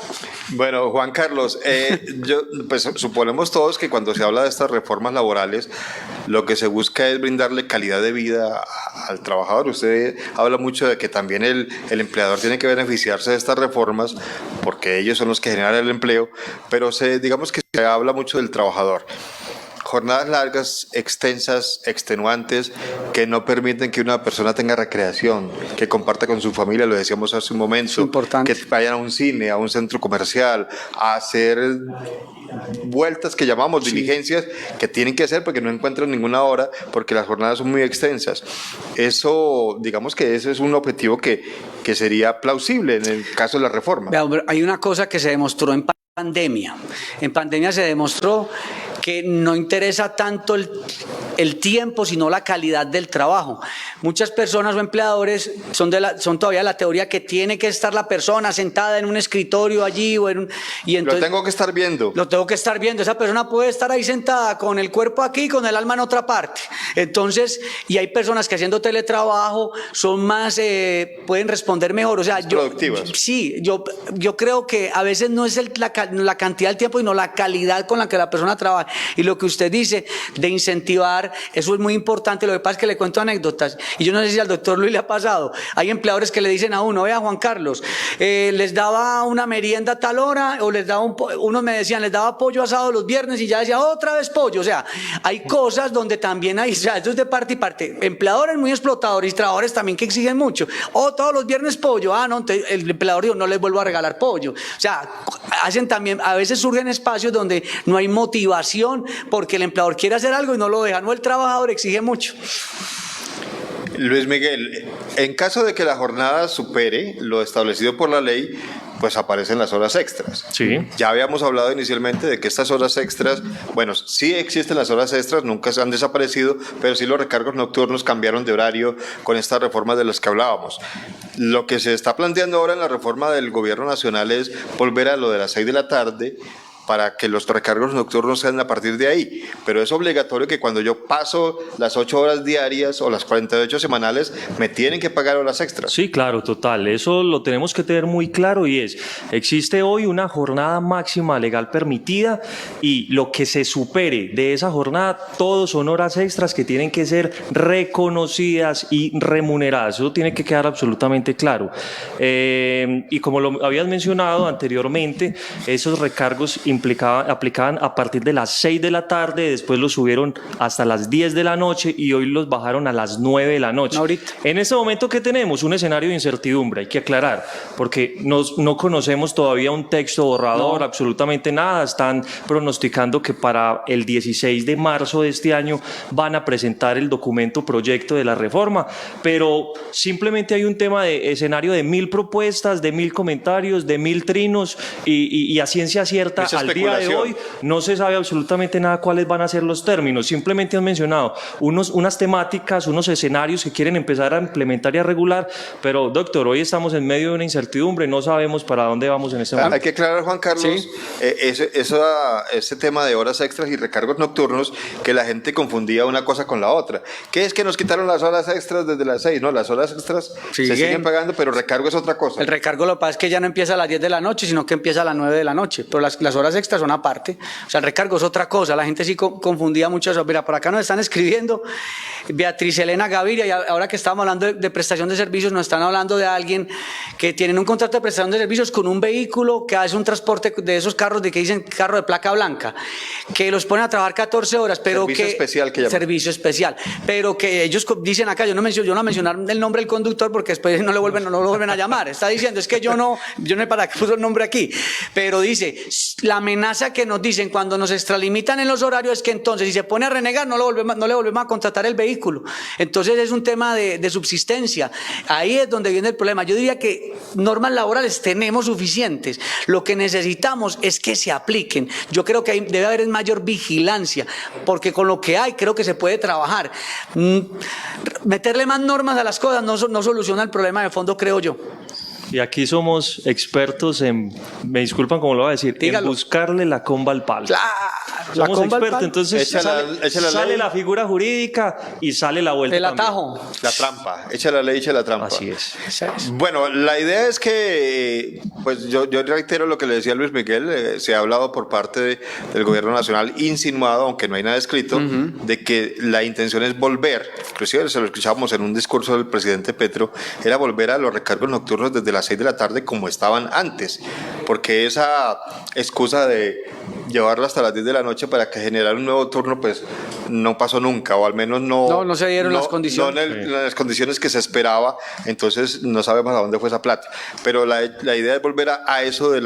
Bueno, Juan Carlos, pues suponemos todos que cuando se habla de estas reformas laborales, lo que se busca es brindarle calidad de vida al trabajador. Usted habla mucho de que también el empleador tiene que beneficiarse de estas reformas porque ellos son los que generan el empleo, pero digamos que se habla mucho del trabajador. Jornadas largas, extensas, extenuantes, que no permiten que una persona tenga recreación, que comparta con su familia, lo decíamos hace un momento, que vayan a un cine, a un centro comercial, a hacer vueltas que llamamos diligencias que tienen que hacer porque no encuentran ninguna hora porque las jornadas son muy extensas. Eso, digamos que ese es un objetivo que sería plausible en el caso de la reforma. Hay una cosa que se demostró en pandemia. En pandemia se demostró que no interesa tanto el tiempo, sino la calidad del trabajo. Muchas personas o empleadores son todavía la teoría que tiene que estar la persona sentada en un escritorio allí y entonces lo tengo que estar viendo. Lo tengo que estar viendo. Esa persona puede estar ahí sentada con el cuerpo aquí, con el alma en otra parte. Entonces, y hay personas que haciendo teletrabajo son más, pueden responder mejor. O sea, productivas. Sí, yo creo que a veces no es la cantidad del tiempo, sino la calidad con la que la persona trabaja. Y lo que usted dice de incentivar, eso es muy importante. Lo que pasa es que le cuento anécdotas. Y yo no sé si al doctor Luis le ha pasado. Hay empleadores que le dicen a uno, vea Juan Carlos, les daba una merienda a tal hora, o les daba unos me decían, les daba pollo asado los viernes y ya decía otra vez pollo. O sea, hay cosas donde también hay, o sea, esto es de parte y parte. Empleadores muy explotadores y trabajadores también que exigen mucho. Todos los viernes pollo. No, entonces el empleador dijo, no les vuelvo a regalar pollo. O sea, hacen también, a veces surgen espacios donde no hay motivación porque el empleador quiere hacer algo y no lo deja. No, el trabajador exige mucho. Luis Miguel, en caso de que la jornada supere lo establecido por la ley, pues aparecen las horas extras. Sí. Ya habíamos hablado inicialmente de que estas horas extras, bueno, sí existen las horas extras, nunca se han desaparecido, pero sí los recargos nocturnos cambiaron de horario con estas reformas de las que hablábamos. Lo que se está planteando ahora en la reforma del gobierno nacional es volver a lo de las 6 de la tarde, para que los recargos nocturnos sean a partir de ahí, pero es obligatorio que cuando yo paso las 8 horas diarias o las 48 semanales, me tienen que pagar horas extras. Sí, claro, total, eso lo tenemos que tener muy claro y existe hoy una jornada máxima legal permitida y lo que se supere de esa jornada, todos son horas extras que tienen que ser reconocidas y remuneradas, eso tiene que quedar absolutamente claro. Y como lo habías mencionado anteriormente, esos recargos aplicaban a partir de las 6 de la tarde, después los subieron hasta las 10 de la noche y hoy los bajaron a las 9 de la noche. Ahorita. En este momento, ¿qué tenemos? Un escenario de incertidumbre, hay que aclarar, porque no conocemos todavía un texto borrador, absolutamente nada. Están pronosticando que para el 16 de marzo de este año van a presentar el documento proyecto de la reforma, pero simplemente hay un tema de escenario de 1000 propuestas, de 1000 comentarios, de 1000 trinos y a ciencia cierta al día de hoy no se sabe absolutamente nada cuáles van a ser los términos. Simplemente han mencionado unas temáticas, unos escenarios que quieren empezar a implementar y a regular, pero doctor, hoy estamos en medio de una incertidumbre, no sabemos para dónde vamos en este momento. Hay que aclarar, Juan Carlos, ese tema de horas extras y recargos nocturnos, que la gente confundía una cosa con la otra. ¿Qué es que nos quitaron las horas extras desde las 6? No, las horas extras se siguen pagando, pero recargo es otra cosa. El recargo lo que pasa es que ya no empieza a las 10 de la noche, sino que empieza a las 9 de la noche, pero las horas extras son aparte. O sea, el recargo es otra cosa. La gente sí confundía mucho eso. Mira, por acá nos están escribiendo Beatriz Elena Gaviria, y ahora que estamos hablando de prestación de servicios, nos están hablando de alguien que tienen un contrato de prestación de servicios con un vehículo que hace un transporte de esos carros que dicen carro de placa blanca, que los ponen a trabajar 14 horas, pero servicio especial que llaman. Servicio especial, pero que ellos dicen acá, yo no mencionar el nombre del conductor porque después no lo vuelven a llamar. Está diciendo, es que yo no sé para qué puso el nombre aquí, pero dice, la amenaza que nos dicen cuando nos extralimitan en los horarios es que entonces si se pone a renegar no le volvemos a contratar el vehículo. Entonces es un tema de subsistencia. Ahí es donde viene el problema. Yo diría que normas laborales tenemos suficientes. Lo que necesitamos es que se apliquen. Yo creo que debe haber mayor vigilancia, porque con lo que hay creo que se puede trabajar. Meterle más normas a las cosas no soluciona el problema de fondo, creo yo. Y aquí somos expertos en, me disculpan como lo voy a decir, dígalo, en buscarle la comba al palo. Claro, somos expertos, entonces sale la la figura jurídica y sale la vuelta. El atajo. La trampa, echa la ley, echa la trampa. Así es. Bueno, la idea es que, pues yo reitero lo que le decía Luis Miguel, se ha hablado por parte del gobierno nacional, insinuado, aunque no hay nada escrito, de que la intención es volver, inclusive se lo escuchábamos en un discurso del presidente Petro, era volver a los recargos nocturnos desde las 6 de la tarde como estaban antes, porque esa excusa de llevarlo hasta las 10 de la noche para que generara un nuevo turno, pues no pasó nunca, o al menos no se dieron las condiciones. No en las condiciones que se esperaba, entonces no sabemos a dónde fue esa plata. Pero la idea es volver a eso de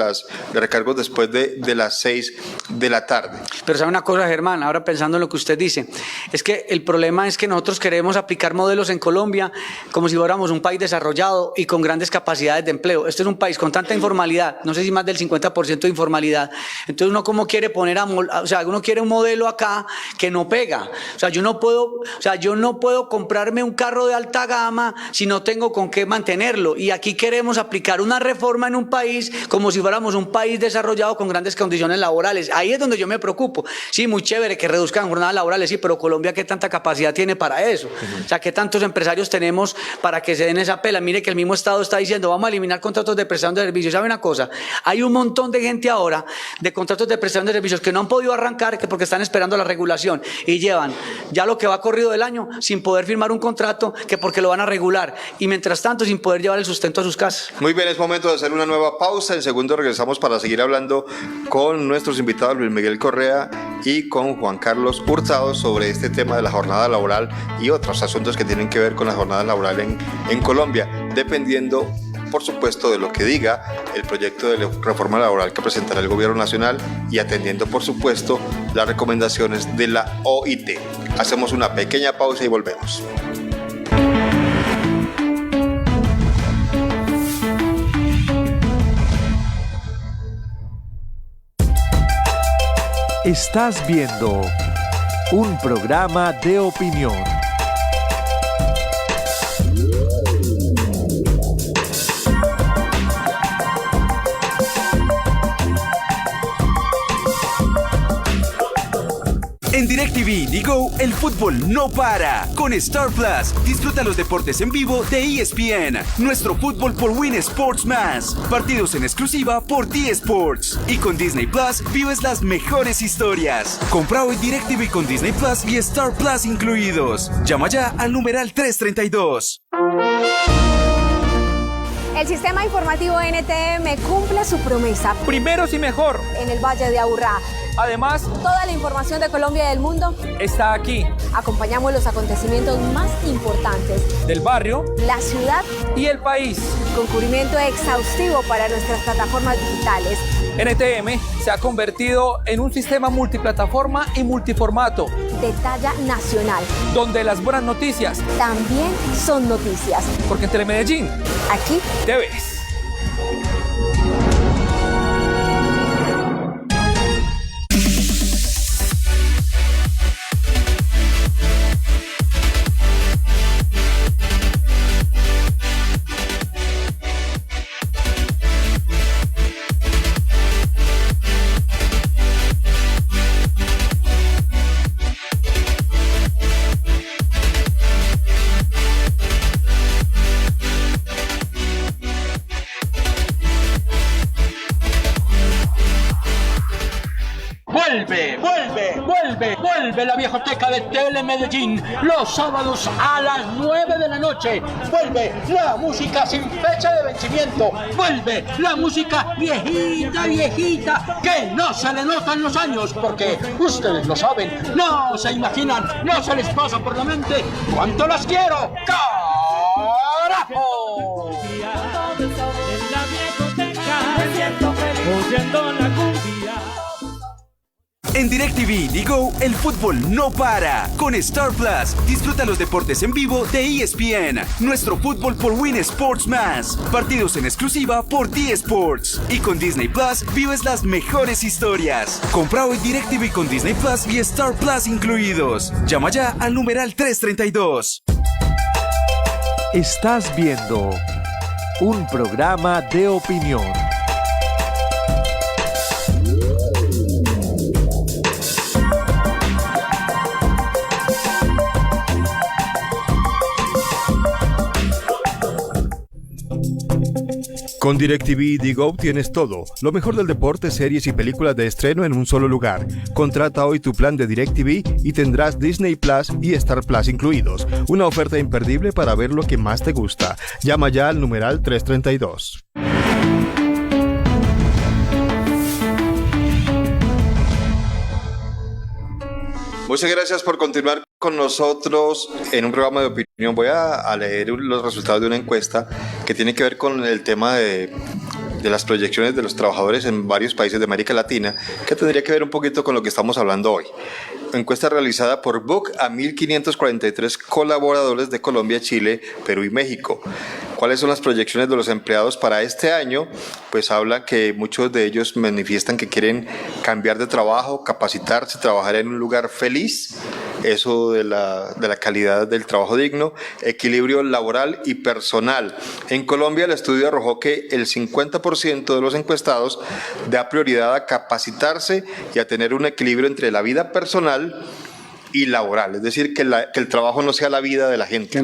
recargos después de las 6 de la tarde. Pero sabe una cosa, Germán, ahora pensando en lo que usted dice, es que el problema es que nosotros queremos aplicar modelos en Colombia como si fuéramos un país desarrollado y con grandes capacidades de empleo. Este es un país con tanta informalidad, no sé si más del 50% de informalidad. Entonces uno como quiere poner uno quiere un modelo acá que no pega. O sea, yo no puedo comprarme un carro de alta gama si no tengo con qué mantenerlo. Y aquí queremos aplicar una reforma en un país como si fuéramos un país desarrollado con grandes condiciones laborales. Ahí es donde yo me preocupo. Sí, muy chévere que reduzcan jornadas laborales, sí, pero Colombia, ¿qué tanta capacidad tiene para eso? O sea, ¿qué tantos empresarios tenemos para que se den esa pela? Mire que el mismo Estado está diciendo, vamos a eliminar contratos de prestación de servicios. ¿Sabe una cosa? Hay un montón de gente ahora de contratos de prestación de servicios que no han podido arrancar porque están esperando la regulación y llevan ya lo que va corrido del año sin poder firmar un contrato que porque lo van a regular y mientras tanto sin poder llevar el sustento a sus casas. Muy bien, es momento de hacer una nueva pausa. En segundo regresamos para seguir hablando con nuestros invitados Luis Miguel Correa y con Juan Carlos Hurtado sobre este tema de la jornada laboral y otros asuntos que tienen que ver con la jornada laboral en Colombia, dependiendo por supuesto de lo que diga el proyecto de reforma laboral que presentará el gobierno nacional y atendiendo por supuesto las recomendaciones de la OIT. Hacemos una pequeña pausa y volvemos. Estás viendo un programa de opinión. En DirecTV Digo, el fútbol no para. Con Star Plus, disfruta los deportes en vivo de ESPN. Nuestro fútbol por Win Sports Más. Partidos en exclusiva por T-Sports. Y con Disney Plus, vives las mejores historias. Compra hoy DirecTV con Disney Plus y Star Plus incluidos. Llama ya al numeral 332. El sistema informativo NTM cumple su promesa. Primeros y mejor. En el Valle de Aburrá. Además, toda la información de Colombia y del mundo está aquí. Acompañamos los acontecimientos más importantes del barrio, la ciudad y el país. Con cubrimiento exhaustivo para nuestras plataformas digitales. NTM se ha convertido en un sistema multiplataforma y multiformato. De talla nacional. Donde las buenas noticias también son noticias. Porque en Telemedellín, aquí te ves. Vuelve la viejoteca de Telemedellín los sábados a las 9 de la noche. Vuelve la música sin fecha de vencimiento. Vuelve la música viejita, que no se le notan los años, porque ustedes lo saben, no se imaginan, no se les pasa por la mente cuánto las quiero. ¡Carajo! En la viejoteca me siento feliz oyendo la cumbia. En DirecTV Digo, el fútbol no para. Con Star Plus, disfruta los deportes en vivo de ESPN. Nuestro fútbol por Win Sports Más. Partidos en exclusiva por T-Sports. Y con Disney Plus, vives las mejores historias. Compra hoy DirecTV con Disney Plus y Star Plus incluidos. Llama ya al numeral 332. Estás viendo un programa de opinión. Con DirecTV Digo tienes todo, lo mejor del deporte, series y películas de estreno en un solo lugar. Contrata hoy tu plan de DirecTV y tendrás Disney Plus y Star Plus incluidos. Una oferta imperdible para ver lo que más te gusta. Llama ya al numeral 332. Muchas gracias por continuar con nosotros en un programa de opinión. Voy a leer los resultados de una encuesta que tiene que ver con el tema de las proyecciones de los trabajadores en varios países de América Latina, que tendría que ver un poquito con lo que estamos hablando hoy. encuesta realizada por Book a 1.543 colaboradores de Colombia, Chile, Perú y México. ¿Cuáles son las proyecciones de los empleados para este año? Pues hablan que muchos de ellos manifiestan que quieren cambiar de trabajo, capacitarse, trabajar en un lugar feliz, eso de la calidad del trabajo digno, equilibrio laboral y personal. En Colombia el estudio arrojó que el 50% de los encuestados da prioridad a capacitarse y a tener un equilibrio entre la vida personal y laboral, es decir, que el trabajo no sea la vida de la gente.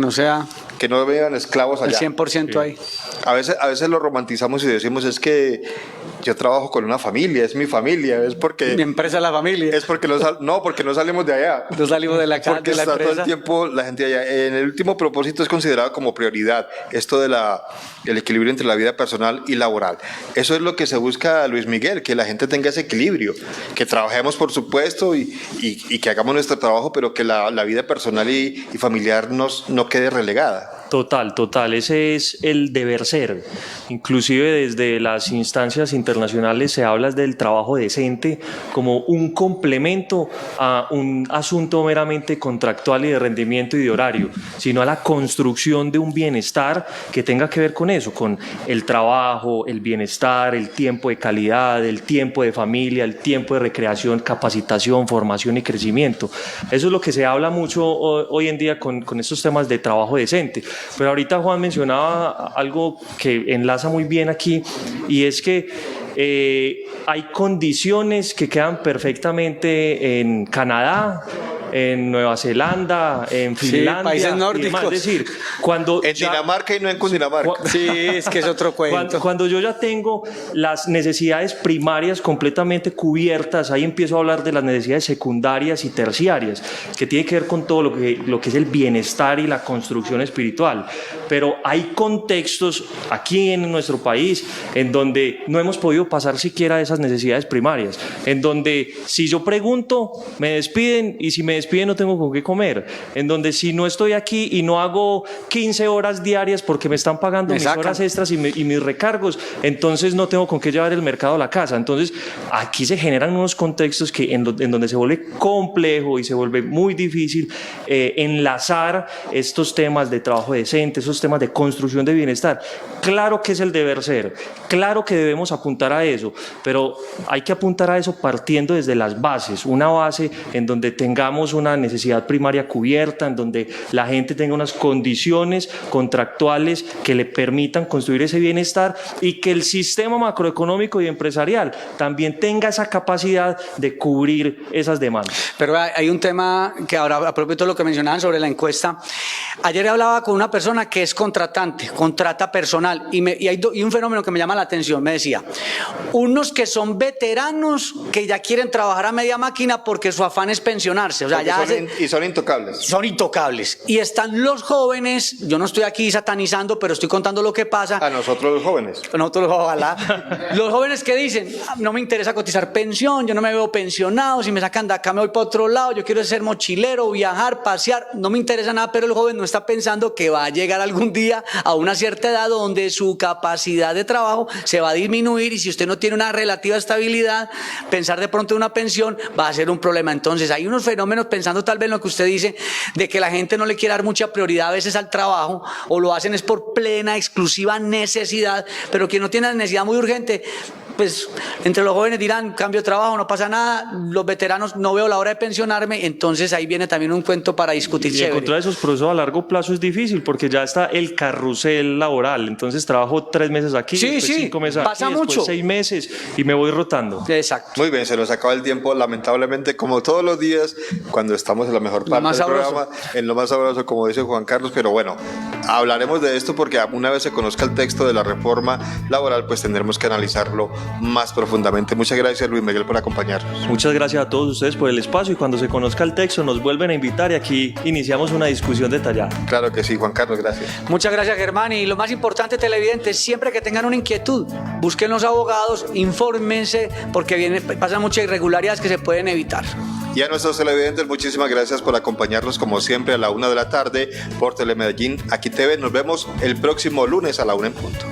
Que no vean esclavos allá. El 100% ahí. A veces lo romantizamos y decimos, es que yo trabajo con una familia, es mi familia, es porque... Mi empresa es la familia. Es porque porque no salimos de allá. No salimos de la casa, porque de la está empresa. todo el tiempo la gente allá. En el último propósito es considerado como prioridad esto de el equilibrio entre la vida personal y laboral. Eso es lo que se busca, Luis Miguel, que la gente tenga ese equilibrio, que trabajemos por supuesto y que hagamos nuestro trabajo, pero que la vida personal y familiar no quede relegada. Total, ese es el deber ser. Inclusive desde las instancias internacionales se habla del trabajo decente como un complemento a un asunto meramente contractual y de rendimiento y de horario, sino a la construcción de un bienestar que tenga que ver con eso, con el trabajo, el bienestar, el tiempo de calidad, el tiempo de familia, el tiempo de recreación, capacitación, formación y crecimiento. Eso es lo que se habla mucho hoy en día con estos temas de trabajo decente. Pero ahorita Juan mencionaba algo que enlaza muy bien aquí, y es que hay condiciones que quedan perfectamente en Canadá, en Nueva Zelanda, en Finlandia, países nórdicos. Es decir, cuando en Dinamarca y no en Cundinamarca. Sí, es que es otro cuento. Cuando yo ya tengo las necesidades primarias completamente cubiertas, ahí empiezo a hablar de las necesidades secundarias y terciarias, que tiene que ver con todo lo que es el bienestar y la construcción espiritual. Pero hay contextos aquí en nuestro país en donde no hemos podido pasar siquiera de esas necesidades primarias, en donde si yo pregunto, me despiden, y si me despiden no tengo con qué comer, en donde si no estoy aquí y no hago 15 horas diarias porque me están pagando mis horas extras y mis recargos, entonces no tengo con qué llevar el mercado a la casa. Entonces aquí se generan unos contextos que en donde se vuelve complejo y se vuelve muy difícil enlazar estos temas de trabajo decente, esos temas de construcción de bienestar. Claro que es el deber ser, claro que debemos apuntar a eso, pero hay que apuntar a eso partiendo desde las bases, una base en donde tengamos una necesidad primaria cubierta, en donde la gente tenga unas condiciones contractuales que le permitan construir ese bienestar, y que el sistema macroeconómico y empresarial también tenga esa capacidad de cubrir esas demandas. Pero hay un tema que ahora, a propósito de lo que mencionaban sobre la encuesta, ayer hablaba con una persona que es contratante, contrata personal, y hay un fenómeno que me llama la atención. Me decía, unos que son veteranos que ya quieren trabajar a media máquina porque su afán es pensionarse. O sea, y son intocables. Son intocables. Y están los jóvenes, yo no estoy aquí satanizando, pero estoy contando lo que pasa. A nosotros los jóvenes. Nosotros, ojalá. Los jóvenes que dicen, no me interesa cotizar pensión, yo no me veo pensionado, si me sacan de acá me voy para otro lado, yo quiero ser mochilero, viajar, pasear, no me interesa nada, pero el joven no está pensando que va a llegar algún día a una cierta edad donde su capacidad de trabajo se va a disminuir, y si usted no tiene una relativa estabilidad, pensar de pronto en una pensión va a ser un problema. Entonces hay unos fenómenos, pensando tal vez en lo que usted dice, de que la gente no le quiere dar mucha prioridad a veces al trabajo, o lo hacen es por plena, exclusiva necesidad, pero quien no tiene la necesidad muy urgente, pues entre los jóvenes dirán, cambio de trabajo, no pasa nada, los veteranos no veo la hora de pensionarme. Entonces ahí viene también un cuento para discutir. Y encontrar esos procesos a largo plazo es difícil, porque ya está el carrusel laboral. Entonces trabajo 3 meses aquí, después 5 meses pasa aquí, mucho. después 6 meses y me voy rotando. Exacto. Muy bien, se nos acaba el tiempo, lamentablemente, como todos los días, cuando estamos en la mejor parte del programa, en lo más sabroso, como dice Juan Carlos. Pero bueno, hablaremos de esto porque una vez se conozca el texto de la reforma laboral, pues tendremos que analizarlo más profundamente. Muchas gracias, Luis Miguel, por acompañarnos. Muchas gracias a todos ustedes por el espacio, y cuando se conozca el texto nos vuelven a invitar y aquí iniciamos una discusión detallada. Claro que sí, Juan Carlos, gracias. Muchas gracias, Germán, y lo más importante, televidentes, siempre que tengan una inquietud, busquen los abogados, infórmense, porque pasan muchas irregularidades que se pueden evitar. Y a nuestros televidentes, muchísimas gracias por acompañarnos como siempre a la 1 de la tarde por Telemedellín, Aquí TV. Nos vemos el próximo lunes a la 1 en punto.